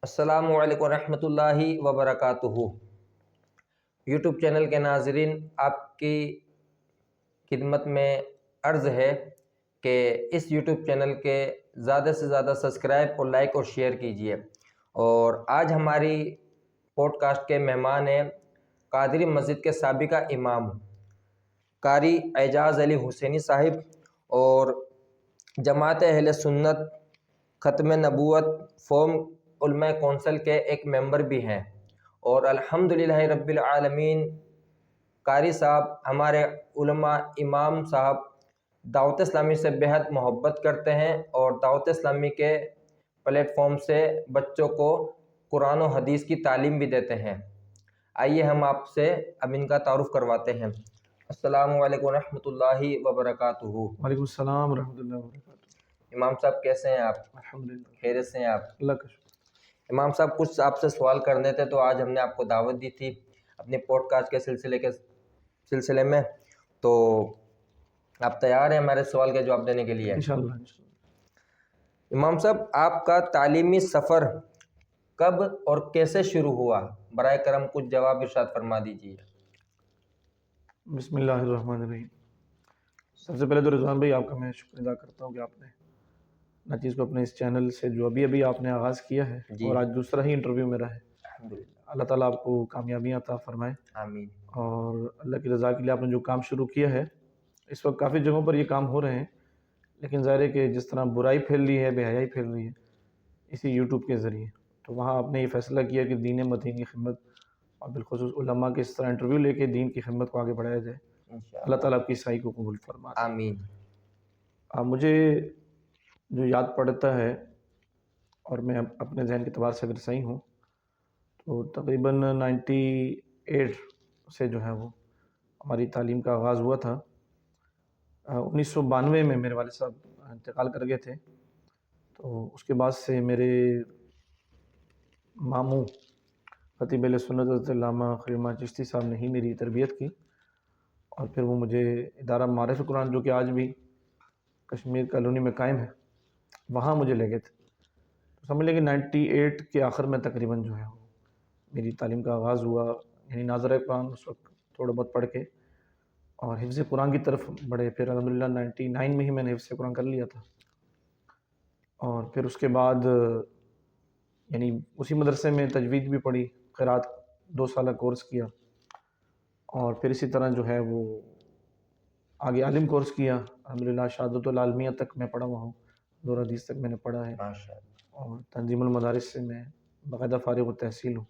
السلام علیکم ورحمۃ اللہ وبرکاتہ۔ یوٹیوب چینل کے ناظرین، آپ کی خدمت میں عرض ہے کہ اس یوٹیوب چینل کے زیادہ سے زیادہ سبسکرائب اور لائک اور شیئر کیجیے۔ اور آج ہماری پوڈ کاسٹ کے مہمان ہیں قادری مسجد کے سابقہ امام قاری اعجاز علی حسینی صاحب، اور جماعت اہل سنت ختم نبوت فورم علماء کونسل کے ایک ممبر بھی ہیں۔ اور الحمدللہ رب العالمین، قاری صاحب ہمارے علماء امام صاحب دعوت اسلامی سے بہت محبت کرتے ہیں اور دعوت اسلامی کے پلیٹ فارم سے بچوں کو قرآن و حدیث کی تعلیم بھی دیتے ہیں۔ آئیے ہم آپ سے اب ان کا تعارف کرواتے ہیں۔ السلام علیکم ورحمۃ اللہ وبرکاتہ۔ وعلیکم السلام ورحمۃ اللہ وبرکاتہ۔ امام صاحب کیسے ہیں آپ؟ الحمدللہ، خیریت سے ہیں آپ؟ اللہ کا شکر۔ امام صاحب کچھ آپ سے سوال کرنے تھے، تو آج ہم نے آپ کو دعوت دی تھی اپنی پوڈ کاسٹ کے سلسلے میں، تو آپ تیار ہیں ہمارے سوال کے جواب دینے کے لیے؟ انشاءاللہ۔ امام صاحب، آپ کا تعلیمی سفر کب اور کیسے شروع ہوا؟ برائے کرم کچھ جواب ارشاد فرما دیجیے۔ بسم اللہ الرحمن الرحیم۔ سب سے پہلے تو رضوان بھائی آپ کا میں شکر ادا کرتا ہوں کہ آپ نے ناچیز کو اپنے اس چینل سے جو ابھی آپ نے آغاز کیا ہے، جی، اور آج دوسرا ہی انٹرویو میرا ہے، الحمدللہ، اللہ تعالیٰ آپ کو کامیابیاں عطا فرمائے، آمین۔ اور اللہ کی رضا کے لیے آپ نے جو کام شروع کیا ہے، اس وقت کافی جگہوں پر یہ کام ہو رہے ہیں، لیکن ظاہر ہے کہ جس طرح برائی پھیل رہی ہے، بے حیائی پھیل رہی ہے اسی یوٹیوب کے ذریعے، تو وہاں آپ نے یہ فیصلہ کیا کہ دین متین کی خدمت اور بالخصوص علماء کے اس طرح انٹرویو لے کے دین کی خدمت کو آگے بڑھایا جائے۔ انشاءاللہ، اللہ تعالیٰ آپ کی عیسائی کو قبول فرما۔ آمین۔ مجھے جو یاد پڑتا ہے، اور میں اپنے ذہن کے اعتبار سے اگر صحیح ہوں تو تقریباً 98 سے جو ہے وہ ہماری تعلیم کا آغاز ہوا تھا۔ 1992 میں میرے والد صاحب انتقال کر گئے تھے، تو اس کے بعد سے میرے ماموں خطیب اہل سنت حضرت علامہ خلیل چشتی صاحب نے ہی میری تربیت کی، اور پھر وہ مجھے ادارہ معارف قرآن جو کہ آج بھی کشمیر کالونی میں قائم ہے، وہاں مجھے لے گئے تھے۔ تو سمجھ لیں کہ 98 کے آخر میں تقریباً جو ہے وہ میری تعلیم کا آغاز ہوا، یعنی ناظرہ قرآن اس وقت تھوڑا بہت پڑھ کے اور حفظ قرآن کی طرف بڑھے۔ پھر الحمدللہ 99 میں ہی میں نے حفظ قرآن کر لیا تھا، اور پھر اس کے بعد یعنی اسی مدرسے میں تجوید بھی پڑھی، قرات 2 سالہ کورس کیا، اور پھر اسی طرح جو ہے وہ آگے عالم کورس کیا۔ الحمدللہ شہادت العالمیہ تک میں پڑھا ہوا ہوں، دور حدیث تک میں نے پڑھا ہے، ماشاءاللہ، اور تنظیم المدارس سے میں باقاعدہ فارغ التحصیل ہوں۔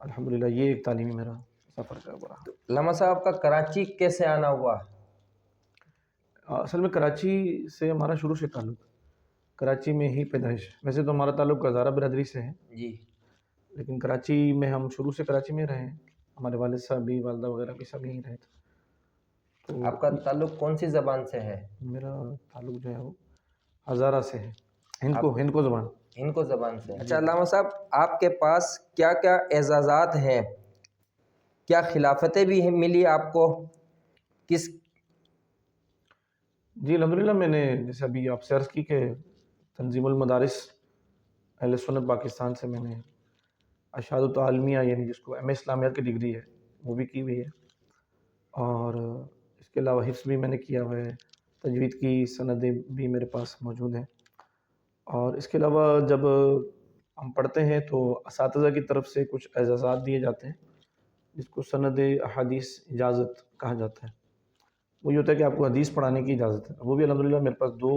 الحمدللہ یہ ایک تعلیمی میرا سفر کا رہا۔ علامہ صاحب کا کراچی کیسے آنا ہوا؟ اصل میں کراچی سے ہمارا شروع سے تعلق، کراچی میں ہی پیدائش، ویسے تو ہمارا تعلق ہزارہ برادری سے ہے، جی، لیکن کراچی میں ہم شروع سے کراچی میں رہے ہیں، ہمارے والد صاحب بھی، والدہ وغیرہ بھی سب یہیں رہے تھے۔ تو آپ کا تعلق کون سی زبان سے ہے؟ میرا تعلق جو ہے وہ ہزارہ سے ہے، ہند کو زبان۔ ان کو زبان سے۔ اچھا علامہ صاحب، آپ کے پاس کیا کیا اعزازات ہیں؟ کیا خلافتیں بھی ملی آپ کو؟ کس؟ جی الحمدللہ، میں نے جیسے ابھی آپ سے عرض کی کہ تنظیم المدارس اہل سنت پاکستان سے میں نے شہادت عالمیہ، یعنی جس کو ایم اے اسلامیات کی ڈگری ہے، وہ بھی کی ہوئی ہے، اور اس کے علاوہ حفظ بھی میں نے کیا ہوا ہے، تجوید کی سندیں بھی میرے پاس موجود ہیں، اور اس کے علاوہ جب ہم پڑھتے ہیں تو اساتذہ کی طرف سے کچھ اعزازات دیے جاتے ہیں، جس کو سند احادیث اجازت کہا جاتا ہے۔ وہ یہ ہوتا ہے کہ آپ کو حدیث پڑھانے کی اجازت ہے، وہ بھی الحمدللہ میرے پاس 2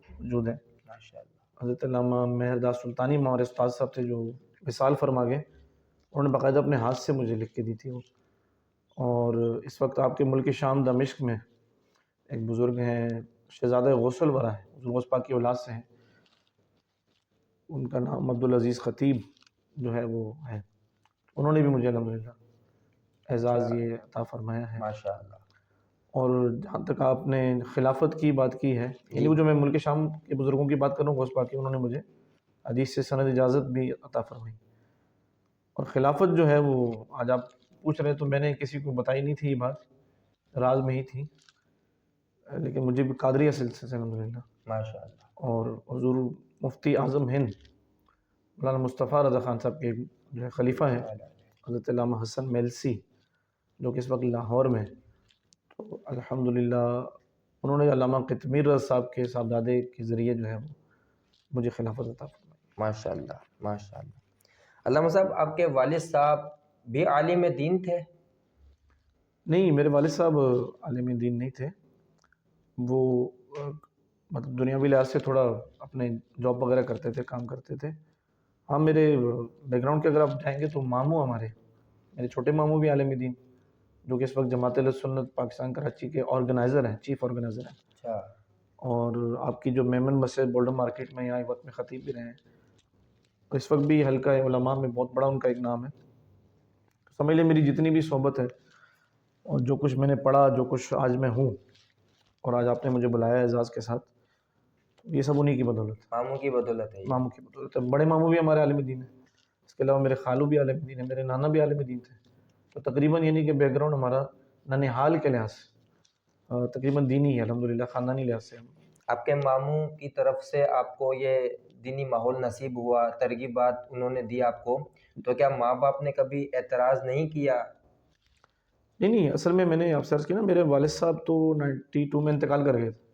موجود ہیں۔ ماشاءاللہ، حضرت علامہ مہرداد سلطانی ہمارے استاد صاحب تھے جو وصال فرما گئے، انہوں نے باقاعدہ اپنے ہاتھ سے مجھے لکھ کے دی تھی وہ۔ اور اس وقت آپ کے ملک شام دمشق میں ایک بزرگ ہیں، شہزادہ غوث الورا ہے، حضور غوث پاک کی اولاد سے ہیں، ان کا نام عبدالعزیز خطیب جو ہے وہ ہے، انہوں نے بھی مجھے الحمدللہ اعزاز یہ عطا فرمایا ہے۔ ماشاءاللہ۔ اور جہاں تک آپ نے خلافت کی بات کی ہے، یعنی وہ جو میں ملک شام کے بزرگوں کی بات کروں، غوث پاک کی، انہوں نے مجھے حدیث سے سند اجازت بھی عطا فرمائی۔ اور خلافت جو ہے وہ آج آپ پوچھ رہے ہیں، تو میں نے کسی کو بتائی نہیں تھی، یہ بات راز میں ہی تھی، لیکن مجھے بھی قادریہ سلسلے سے الحمدللہ، ماشاءاللہ، اور حضور مفتی اعظم ہند مولانا مصطفیٰ رضا خان صاحب کے جو ہے خلیفہ ہیں حضرت علامہ حسن میلسی، جو کہ اس وقت لاہور میں ہیں۔ تو الحمدللہ انہوں نے علامہ قطمیر رضا صاحب کے صاحبزادے کے ذریعے جو ہے وہ مجھے خلافت عطا فرمائی۔ ماشاء اللہ ماشاء اللہ۔ علامہ صاحب آپ کے والد صاحب بھی عالم دین تھے؟ نہیں، میرے والد صاحب عالم دین نہیں تھے، وہ مطلب دنیاوی لحاظ سے تھوڑا اپنے جاب وغیرہ کرتے تھے، کام کرتے تھے۔ ہاں، میرے بیک گراؤنڈ کے اگر آپ جائیں گے تو ماموں ہمارے، میرے چھوٹے ماموں بھی عالم دین، جو کہ اس وقت جماعت اہل سنت پاکستان کراچی کے آرگنائزر ہیں، چیف آرگنائزر ہیں۔ اچھا، اور آپ کی جو میمن مسجد بولڈن مارکیٹ میں یہاں ایک وقت میں خطیب بھی رہے ہیں، اور اس وقت بھی حلقہ علماء میں بہت بڑا ان کا ایک نام ہے۔ سمجھ لیں میری جتنی بھی صحبت ہے اور جو کچھ میں نے پڑھا، جو کچھ آج میں ہوں، اور آج آپ نے مجھے بلایا اعزاز کے ساتھ، یہ سب انہی کی بدولت ہے، ماموں کی بدولت ہے یہ۔ ماموں کی بدولت ہے۔ بڑے ماموں بھی ہمارے عالم دین ہیں، اس کے علاوہ میرے خالو بھی عالم دین ہیں، میرے نانا بھی عالم دین تھے۔ تو تقریباً یعنی کہ بیک گراؤنڈ ہمارا ننھیال کے لحاظ سے تقریباً دینی ہے، الحمدللہ خاندانی لحاظ سے۔ آپ کے ماموں کی طرف سے آپ کو یہ دینی ماحول نصیب ہوا، ترغیبات انہوں نے دی آپ کو، تو کیا ماں باپ نے کبھی اعتراض نہیں کیا؟ نہیں، اصل میں نے آپ سے عرض کی نا، میرے والد صاحب تو 92 میں انتقال کر گئے تھے،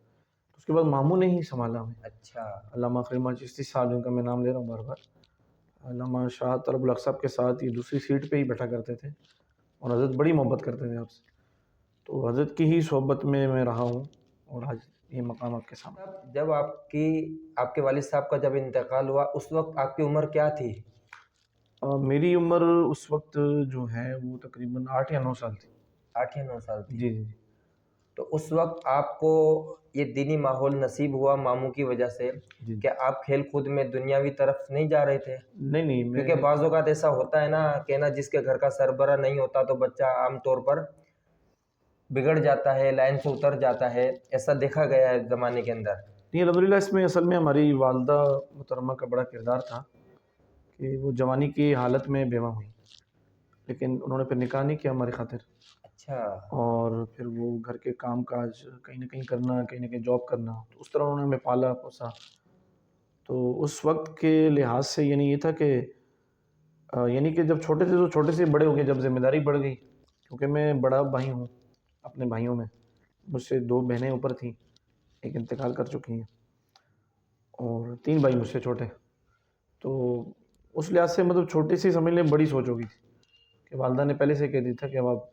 اس کے بعد ماموں نے ہی سنبھالا ہمیں۔ اچھا، علامہ خلیمہ چشتی صاحب، جن کا میں نام لے رہا ہوں بار بار، علامہ شاہ طلب الحق صاحب کے ساتھ یہ دوسری سیٹ پہ ہی بیٹھا کرتے تھے، اور حضرت بڑی محبت کرتے تھے آپ سے، تو حضرت کی ہی صحبت میں رہا ہوں، اور آج یہ مقام آپ کے سامنے۔ جب آپ کے والد صاحب کا جب انتقال ہوا اس وقت آپ کی عمر کیا تھی؟ میری عمر اس وقت جو ہے وہ تقریباً 8 یا 9 سال تھی۔ 8 یا 9 سال تھی؟ جی جی۔ تو اس وقت آپ کو یہ دینی ماحول نصیب ہوا ماموں کی وجہ سے جی، کہ آپ کھیل کود میں دنیاوی طرف نہیں جا رہے تھے؟ نہیں، کیونکہ بعض اوقات ایسا ہوتا ہے نا کہ نا جس کے گھر کا سربراہ نہیں ہوتا تو بچہ عام طور پر بگڑ جاتا ہے، لائن سے اتر جاتا ہے، ایسا دیکھا گیا ہے زمانے کے اندر۔ نہیں، الحمدللہ اس میں اصل میں ہماری والدہ محترمہ کا بڑا کردار تھا کہ وہ جوانی کی حالت میں بیوہ ہوئی، لیکن انہوں نے پھر نکاح نہیں کیا ہماری خاطر، اچھا، اور پھر وہ گھر کے کام کاج کہیں نہ کہیں کرنا، کہیں نہ کہیں جاب کرنا، تو اس طرح انہوں نے ہمیں پالا پوسا۔ تو اس وقت کے لحاظ سے یعنی یہ تھا کہ یعنی کہ جب چھوٹے تھے تو چھوٹے سے بڑے ہو گئے، جب ذمہ داری بڑھ گئی، کیونکہ میں بڑا بھائی ہوں اپنے بھائیوں میں، مجھ سے 2 بہنیں اوپر تھیں، ایک انتقال کر چکی ہیں، اور 3 بھائی مجھ سے چھوٹے۔ تو اس لحاظ سے مطلب چھوٹی سی سمجھ لیں بڑی سوچ ہو گئی تھی کہ والدہ نے پہلے سے کہہ دی تھا کہ اب آپ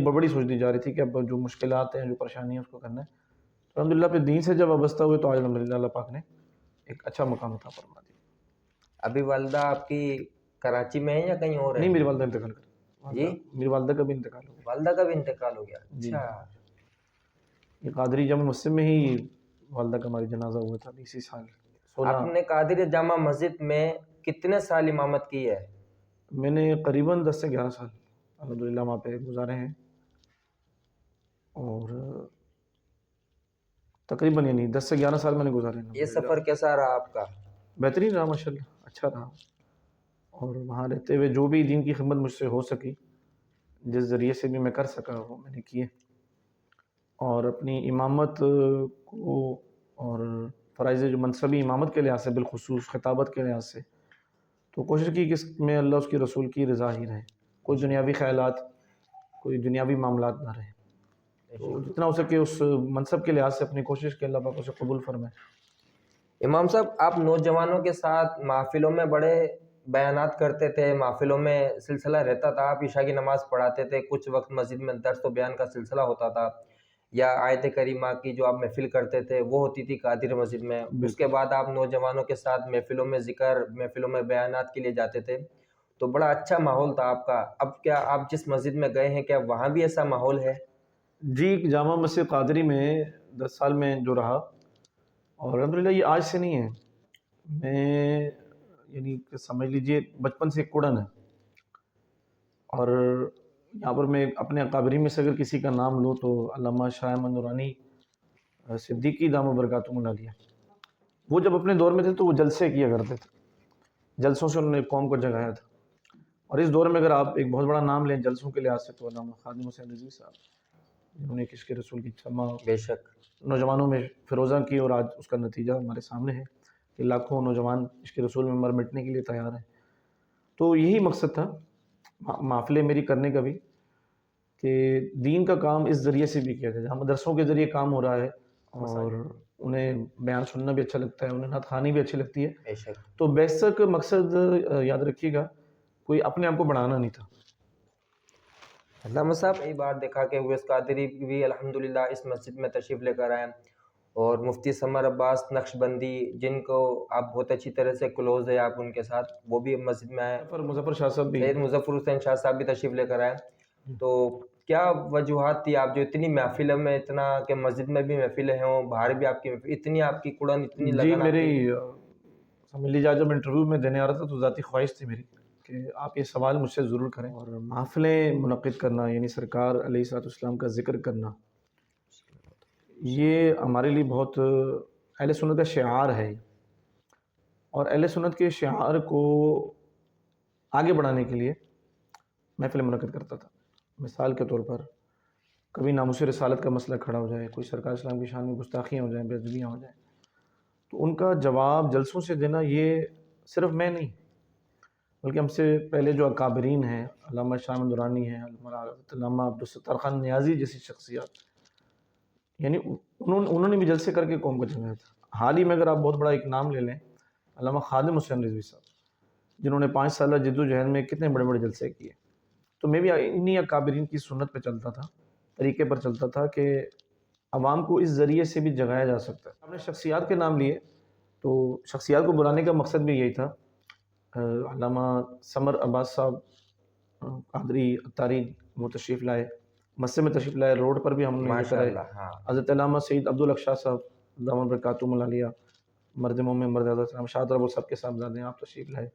بڑی سوچ دی جا رہی تھی کہ اب جو مشکلات ہیں، جو پریشانی ہیں، اس کو کرنا ہے۔ تو الحمدللہ پھر دین سے جب وابستہ ہوئے تو آج الحمدللہ اللہ پاک نے ایک اچھا مقام عطا فرما دیا۔ ابھی والدہ آپ کی کراچی میں ہے یا کہیں اور ہے؟ نہیں، میری والدہ انتقال کر جی؟ میری والدہ کا بھی انتقال ہو گیا۔ والدہ کا بھی انتقال ہو گیا؟ جی، اچھا، یہ قادری جامع مسجد میں ہی والدہ کا ہماری جنازہ ہوا تھا اسی سال 16۔ آپ نے قادری جامع مسجد میں کتنے سال امامت کی ہے؟ میں نے قریباً 10 سے 11 سال الحمدللہ وہاں پہ گزارے ہیں، اور تقریباً یعنی 10 سے 11 سال میں نے گزارے ہیں۔ یہ سفر کیسا رہا آپ کا؟ بہترین رہا ماشاءاللہ، اچھا رہا، اور وہاں رہتے ہوئے جو بھی دین کی خدمت مجھ سے ہو سکی، جس ذریعے سے بھی میں کر سکا وہ میں نے کیے، اور اپنی امامت کو اور فرائض جو منصبی امامت کے لحاظ سے، بالخصوص خطابت کے لحاظ سے، تو کوشش کی کہ اس میں اللہ اس کی رسول کی رضا ہی رہے، کوئی دنیاوی خیالات، کوئی دنیاوی معاملات نہ رہے، تو جتنا ہو سکے اس منصب کے لحاظ سے اپنی کوشش کہ اللہ پاک اسے قبول فرمائے۔ امام صاحب آپ نوجوانوں کے ساتھ محفلوں میں بڑے بیانات کرتے تھے، محفلوں میں سلسلہ رہتا تھا، آپ عشاء کی نماز پڑھاتے تھے، کچھ وقت مسجد میں درس و بیان کا سلسلہ ہوتا تھا، یا آیت کریمہ کی جو آپ محفل کرتے تھے وہ ہوتی تھی قادری مسجد میں، اس کے بعد آپ نوجوانوں کے ساتھ محفلوں میں ذکر، محفلوں میں بیانات کے لیے جاتے تھے، تو بڑا اچھا ماحول تھا آپ کا۔ اب کیا آپ جس مسجد میں گئے ہیں کیا وہاں بھی ایسا ماحول ہے؟ جی، جامع مسجد قادری میں 10 سال میں جو رہا، اور الحمدللہ یہ آج سے نہیں ہے، میں یعنی کہ سمجھ لیجئے بچپن سے ایک اڑن ہے، اور یہاں پر میں اپنے اکابرین میں سے اگر کسی کا نام لوں تو علامہ شاہ احمد نورانی صدیقی دامہ برکاتہم العالیہ، وہ جب اپنے دور میں تھے تو وہ جلسے کیا کرتے تھے، جلسوں سے انہوں نے قوم کو جگایا تھا، اور اس دور میں اگر آپ ایک بہت بڑا نام لیں جلسوں کے لحاظ سے تو علامہ خادم حسین رضوی صاحب، جنہوں نے عشق رسول کی شمع بے شک، نوجوانوں میں فروزہ کی، اور آج اس کا نتیجہ ہمارے سامنے ہے۔ کہ لاکھوں نوجوان عشق رسول میں مر مٹنے کے لیے تیار ہیں. تو یہی مقصد تھا محفلیں میری کرنے کا بھی، کہ دین کا کام اس ذریعے سے بھی کیا جائے. جہاں مدرسوں کے ذریعے کام ہو رہا ہے اور انہیں بیان سننا بھی اچھا لگتا ہے، انہیں نعت خوانی بھی اچھی لگتی ہے، بے شک. تو بیسک مقصد یاد رکھیے گا کوئی اپنے آپ کو بڑھانا نہیں تھا. علامہ صاحب کئی بار دیکھا کہ اویس قادری بھی الحمدللہ اس مسجد میں تشریف لے کر آئے، اور مفتی سمر عباس نقشبندی جن کو آپ بہت اچھی طرح سے کلوز ہے آپ ان کے ساتھ، وہ بھی مسجد میں آئے. مظفر شاہ صاحب بھی، سید مظفر حسین شاہ صاحب بھی تشریف لے کر آئے. تو کیا وجوہات تھی آپ جو اتنی محفلوں میں، اتنا کہ مسجد میں بھی محفلیں ہوں، باہر بھی آپ کی محفل، اتنی آپ کی قرآن اتنی جی لگن میری آتی؟ سمجھ لیجیے جب انٹرویو میں دینے آ رہا تھا تو ذاتی خواہش تھی میری کہ آپ یہ سوال مجھ سے ضرور کریں. اور محفلیں منعقد کرنا، یعنی سرکار علیہ الصلوۃ والسلام کا ذکر کرنا، یہ ہمارے لیے بہت اہل سنت کا شعار ہے. اور اہل سنت کے شعار کو آگے بڑھانے کے لیے محفل منعقد کرتا تھا. مثال کے طور پر کبھی ناموس رسالت کا مسئلہ کھڑا ہو جائے، کوئی سرکار اسلام کی شان میں گستاخیاں ہو جائیں، بے ادبیاں ہو جائیں، تو ان کا جواب جلسوں سے دینا، یہ صرف میں نہیں بلکہ ہم سے پہلے جو اکابرین ہیں، علامہ شاہ درانی ہیں، علامہ عبدالستار خان نیازی جیسی شخصیات، یعنی انہوں نے بھی جلسے کر کے قوم کو جگایا تھا. حال ہی میں اگر آپ بہت بڑا ایک نام لے لیں، علامہ خادم حسین رضوی صاحب، جنہوں نے 5 سالہ جد و جہد میں کتنے بڑے بڑے جلسے کیے. تو میں بھی انہی اکابرین کی سنت پہ چلتا تھا، طریقے پر چلتا تھا کہ عوام کو اس ذریعے سے بھی جگایا جا سکتا ہے. آپ نے شخصیات کے نام لیے، تو شخصیات کو بلانے کا مقصد بھی یہی تھا. علامہ سمر عباس صاحب قادری اتاری وہ تشریف لائے، مسجد میں تشریف لائے، روڈ پر بھی ہم نے لے کر آئے. ہاں. حضرت علامہ سید عبدالحق شاہ صاحب دامن برکاتہم العالیہ، مرد مومن مرد حضرت علامہ شاہ رب صاحب کے صاحبزادے ہیں، آپ تشریف لائے.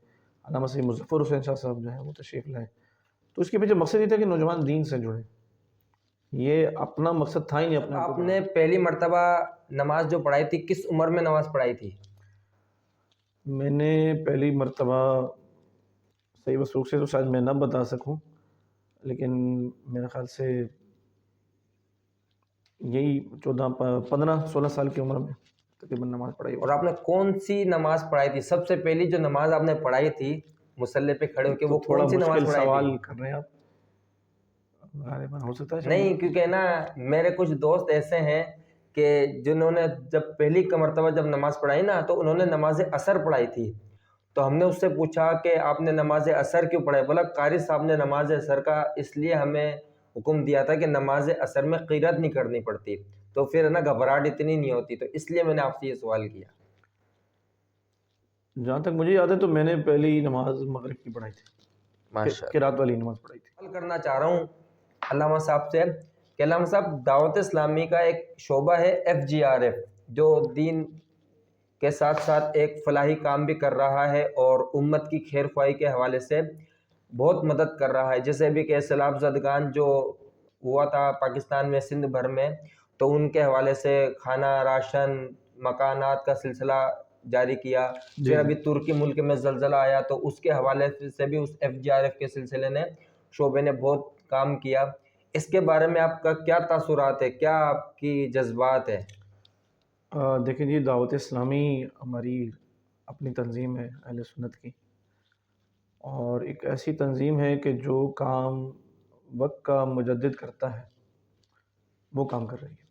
علامہ سید مظفر حسین شاہ صاحب جو ہیں وہ تشریف لائے. تو اس کے پیچھے مقصد یہ تھا کہ نوجوان دین سے جڑیں. یہ اپنا مقصد تھا ہی نہیں اپنے آپ نے پہلی مرتبہ نماز جو پڑھائی تھی کس عمر میں نماز پڑھائی تھی؟ میں نے پہلی مرتبہ صحیح وثوق سے تو شاید میں نہ بتا سکوں، لیکن میرے خیال سے یہی 15-16 سال کی عمر میں تقریباً نماز پڑھائی. اور آپ نے کون سی نماز پڑھائی تھی؟ سب سے پہلی جو نماز آپ نے پڑھائی تھی مصلی پہ کھڑے ہو کے، وہ کون سی نماز پڑھائی تھی؟ سوال کر رہے ہیں آپ، غالباً ہو سکتا ہے نہیں، کیونکہ نا میرے کچھ دوست ایسے ہیں کہ جنہوں نے جب پہلی مرتبہ جب نماز پڑھائی نا تو انہوں نے نماز عصر پڑھائی تھی. تو ہم نے اس سے پوچھا کہ آپ نے نماز عصر کیوں پڑھائی؟ بولا قاری صاحب نے نماز عصر کا اس لیے ہمیں حکم دیا تھا کہ نماز عصر میں قرات نہیں کرنی پڑتی، تو پھر نا گھبراہٹ اتنی نہیں ہوتی، تو اس لیے میں نے آپ سے یہ سوال کیا. جہاں تک مجھے یاد ہے تو میں نے پہلی نماز مغرب کی پڑھائی تھی، قرات والی نماز پڑھائی تھی. سوال کرنا چاہ رہا ہوں علامہ صاحب سے کہ علامہ صاحب دعوت اسلامی کا ایک شعبہ ہے FGRF، جو دین کے ساتھ ساتھ ایک فلاحی کام بھی کر رہا ہے اور امت کی خیر خواہی کے حوالے سے بہت مدد کر رہا ہے. جیسے بھی کہ سیلاب زدگان جو ہوا تھا پاکستان میں، سندھ بھر میں، تو ان کے حوالے سے کھانا، راشن، مکانات کا سلسلہ جاری کیا. پھر ابھی ترکی ملک میں زلزلہ آیا تو اس کے حوالے سے بھی اس FGRF کے سلسلے نے، شعبے نے بہت کام کیا. اس کے بارے میں آپ کا کیا تاثرات ہے، کیا آپ کی جذبات ہے؟ دیکھیں جی، دعوت اسلامی ہماری اپنی تنظیم ہے اہل سنت کی، اور ایک ایسی تنظیم ہے کہ جو کام وقت کا مجدد کرتا ہے وہ کام کر رہی ہے.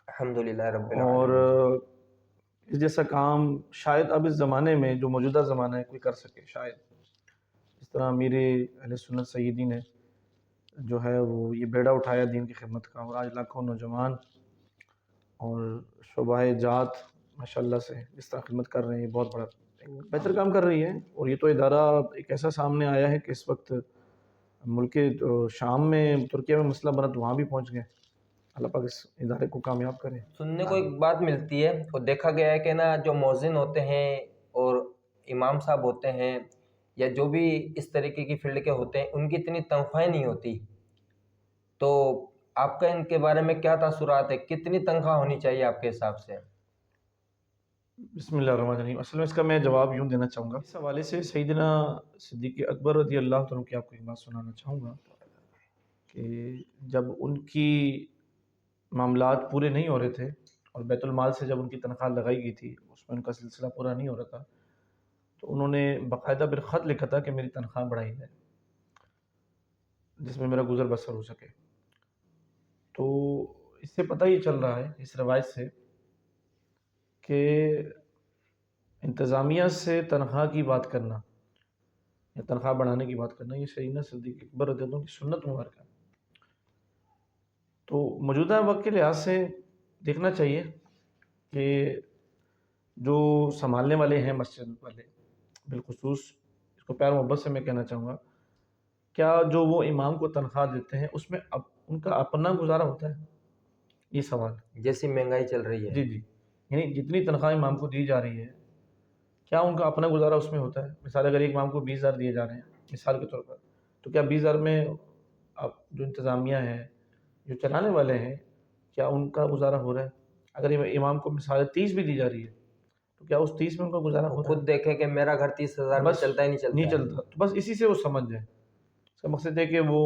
الحمدللہ رب العالمین. اور اس جیسا کام شاید اب اس زمانے میں جو موجودہ زمانہ ہے کوئی کر سکے، شاید اس طرح میرے اہل سنت سیدی نے جو ہے وہ یہ بیڑا اٹھایا دین کی خدمت کا، اور آج لاکھوں نوجوان اور شعبہ جات ماشاءاللہ سے اس طرح خدمت کر رہے ہیں. بہت بڑا بہتر کام کر رہی ہے. اور یہ تو ادارہ ایک ایسا سامنے آیا ہے کہ اس وقت ملک شام میں، ترکیہ میں مسئلہ بنا تو وہاں بھی پہنچ گئے. اللہ پاک اس ادارے کو کامیاب کرے. سننے کو ایک بات ملتی ہے اور دیکھا گیا ہے کہ نا جو مؤذن ہوتے ہیں اور امام صاحب ہوتے ہیں یا جو بھی اس طریقے کی فیلڈ کے ہوتے ہیں، ان کی اتنی تنخواہیں نہیں ہوتی. تو آپ کا ان کے بارے میں کیا تاثرات ہے؟ کتنی تنخواہ ہونی چاہیے آپ کے حساب سے؟ بسم اللہ الرحمن الرحیم. اصل میں اس کا میں جواب یوں دینا چاہوں گا. اس حوالے سے سیدنا صدیق اکبر رضی اللہ عنہ کی آپ کو ایک بات سنانا چاہوں گا کہ جب ان کی معاملات پورے نہیں ہو رہے تھے اور بیت المال سے جب ان کی تنخواہ لگائی گئی تھی اس میں ان کا سلسلہ پورا نہیں ہو رہا تھا، تو انہوں نے باقاعدہ پھر خط لکھا تھا کہ میری تنخواہ بڑھائی جائے جس میں میرا گزر بسر ہو سکے۔ تو اس سے پتہ یہ چل رہا ہے اس روایت سے کہ انتظامیہ سے تنخواہ کی بات کرنا یا تنخواہ بڑھانے کی بات کرنا یہ سیدنا صدیق اکبر رضی اللہ عنہ کی سنت مبارکہ ہے۔ تو موجودہ وقت کے لحاظ سے دیکھنا چاہیے کہ جو سنبھالنے والے ہیں مسجد والے، بالخصوص اس کو پیار محبت سے میں کہنا چاہوں گا، کیا جو وہ امام کو تنخواہ دیتے ہیں اس میں ان کا اپنا گزارا ہوتا ہے؟ یہ سوال جیسی مہنگائی چل رہی ہے، جی یعنی جتنی تنخواہ امام کو دی جا رہی ہے کیا ان کا اپنا گزارا اس میں ہوتا ہے؟ مثال اگر ایک امام کو 20,000 دیے جا رہے ہیں مثال کے طور پر، تو کیا 20,000 میں اب جو انتظامیہ ہے جو چلانے والے ہیں کیا ان کا گزارا ہو رہا ہے؟ اگر امام کو مثال 30 بھی دی جا رہی ہے تو کیا اس 30 میں ان کا گزارا ہو رہا ہے؟ خود دیکھیں کہ میرا گھر 30,000 میں بس چلتا ہی نہیں چلتا تو بس اسی سے وہ سمجھ جائیں۔ اس کا مقصد ہے کہ وہ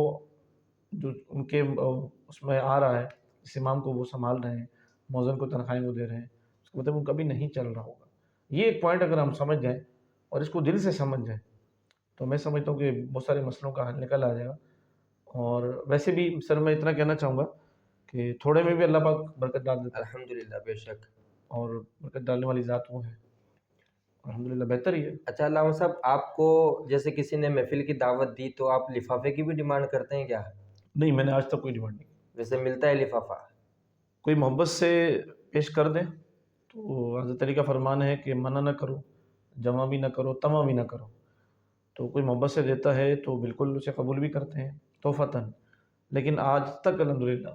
جو ان کے اس میں آ رہا ہے اس امام کو وہ سنبھال رہے ہیں، مؤذن کو تنخواہیں وہ دے رہے ہیں، اس کا مطلب وہ کبھی نہیں چل رہا ہوگا۔ یہ ایک پوائنٹ اگر ہم سمجھ جائیں اور اس کو دل سے سمجھ جائیں تو میں سمجھتا ہوں کہ بہت سارے مسئلوں کا حل نکل آ جائے گا۔ اور ویسے بھی سر میں اتنا کہنا چاہوں گا کہ تھوڑے میں بھی اللہ پاک برکت ڈال دیتا ہے، الحمدللہ، بے شک۔ اور برکت ڈالنے والی ذات وہ ہے، الحمدللہ بہتر ہی ہے۔ اچھا علامہ صاحب، آپ کو جیسے کسی نے محفل کی دعوت دی تو آپ لفافے کی بھی ڈیمانڈ کرتے ہیں کیا؟ نہیں، میں نے آج تک کوئی ڈیمانڈ نہیں کی۔ ویسے ملتا ہے لفافہ؟ کوئی محبت سے پیش کر دیں تو حضرت علی کا فرمان ہے کہ منع نہ کرو، جمع بھی نہ کرو، طمع بھی نہ کرو۔ تو کوئی محبت سے دیتا ہے تو بالکل اسے قبول بھی کرتے ہیں تحفتاً۔ لیکن آج تک الحمدللہ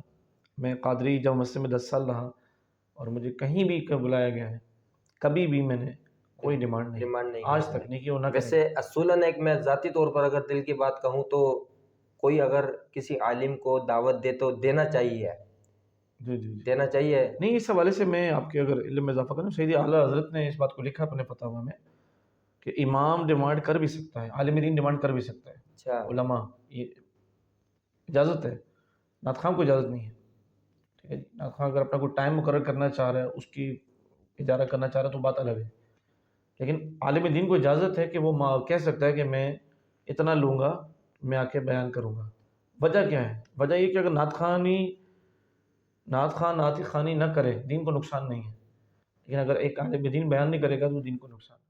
میں قادری جامع مسجد میں 10 سال رہا اور مجھے کہیں بھی بلایا گیا ہے، کبھی بھی میں نے کوئی ڈیمانڈ نہیں آج تک نہیں کی اور نہ کریں۔ ویسے اصولاً ایک میں ذاتی طور پر اگر دل کی بات کہوں تو کوئی اگر کسی عالم کو دعوت دے تو دینا چاہیے، جی دینا چاہیے۔ نہیں، اس حوالے سے میں آپ کے اگر علم میں اضافہ کروں، سیدی اعلیٰ حضرت نے اس بات کو لکھا اپنے فتاویٰ میں کہ امام ڈیمانڈ کر بھی سکتا ہے، عالم دین ڈیمانڈ کر بھی سکتا ہے، اچھا، علماء یہ اجازت ہے، نعت خواں کو اجازت نہیں ہے۔ ٹھیک ہے جی، نعت خواں اگر اپنا کوئی ٹائم مقرر کرنا چاہ رہا ہے، اس کی اجارہ کرنا چاہ رہا ہے تو بات الگ ہے، لیکن عالم دین کو اجازت ہے کہ وہ کہہ سکتا ہے کہ میں اتنا لوں گا، میں آ کے بیان کروں گا۔ وجہ کیا ہے؟ وجہ یہ کہ اگر نعت خواں نعت خوانی نہ کرے دین کو نقصان نہیں ہے، لیکن اگر ایک عالم دین بیان نہیں کرے گا تو دین کو نقصان ہے۔